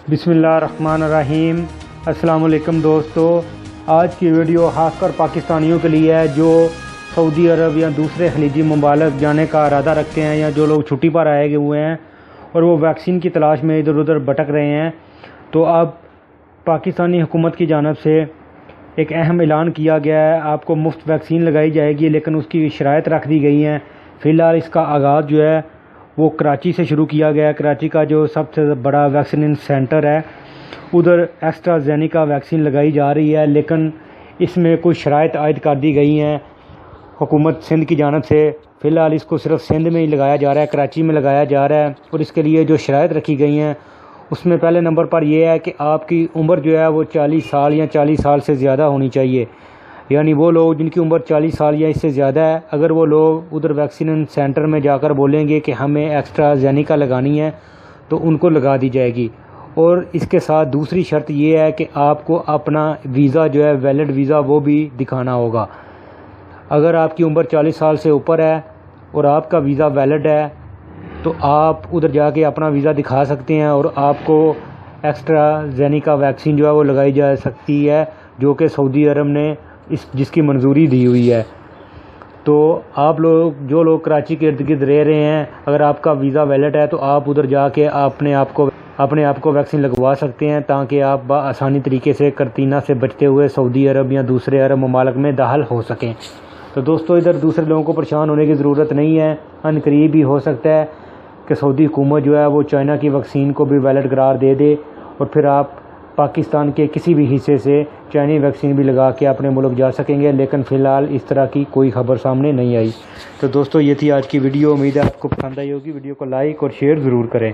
बिस्मिल्लाहिर्रहमानिर्रहीम। अस्सलाम वालेकुम दोस्तों, आज की वीडियो ख़ास कर पाकिस्तानियों के लिए है जो सऊदी अरब या दूसरे खलीजी ममालिक जाने का इरादा रखते हैं या जो लोग छुट्टी पर आए हुए हैं और वो वैक्सीन की तलाश में इधर उधर भटक रहे हैं। तो अब पाकिस्तानी हुकूमत की जानिब से एक अहम ऐलान किया गया है, आपको मुफ्त वैक्सीन लगाई जाएगी, लेकिन उसकी शराइत रख दी गई हैं। फ़िलहाल इसका आगाज़ जो है वो कराची से शुरू किया गया है। कराची का जो सबसे बड़ा वैक्सीन सेंटर है उधर एस्ट्राजेनेका वैक्सीन लगाई जा रही है, लेकिन इसमें कुछ शराइत आयद कर दी गई हैं हुकूमत सिंध की जानिब से। फ़िलहाल इसको सिर्फ सिंध में ही लगाया जा रहा है, कराची में लगाया जा रहा है। और इसके लिए जो शराइत रखी गई हैं उसमें पहले नंबर पर यह है कि आपकी उम्र जो है वो 40 साल या 40 साल से ज़्यादा होनी चाहिए। यानी वो लोग जिनकी उम्र 40 साल या इससे ज़्यादा है, अगर वो लोग उधर वैक्सीन सेंटर में जाकर बोलेंगे कि हमें एस्ट्राजेनेका लगानी है तो उनको लगा दी जाएगी। और इसके साथ दूसरी शर्त ये है कि आपको अपना वीज़ा जो है वैलिड वीज़ा वो भी दिखाना होगा। अगर आपकी उम्र 40 साल से ऊपर है और आपका वीज़ा वैलिड है तो आप उधर जाके अपना वीज़ा दिखा सकते हैं और आपको एस्ट्राजेनेका वैक्सीन जो है वो लगाई जा सकती है, जो कि सऊदी अरब ने जिसकी मंजूरी दी हुई है। तो आप लोग जो लोग कराची के इर्द गिर्द रह रहे हैं, अगर आपका वीज़ा वैलिड है तो आप उधर जाके अपने आप को वैक्सीन लगवा सकते हैं, ताकि आप आसानी तरीके से करतीना से बचते हुए सऊदी अरब या दूसरे अरब ममालिक में दाखिल हो सकें। तो दोस्तों, इधर दूसरे लोगों को परेशान होने की ज़रूरत नहीं है। अनकरीब ही हो सकता है कि सऊदी हुकूमत जो है वो चाइना की वैक्सीन को भी वैलिड करार दे दे और फिर आप पाकिस्तान के किसी भी हिस्से से चाइनीज़ वैक्सीन भी लगा के अपने मुल्क जा सकेंगे, लेकिन फ़िलहाल इस तरह की कोई खबर सामने नहीं आई। तो दोस्तों, ये थी आज की वीडियो। उम्मीद है आपको पसंद आई होगी। वीडियो को लाइक और शेयर ज़रूर करें।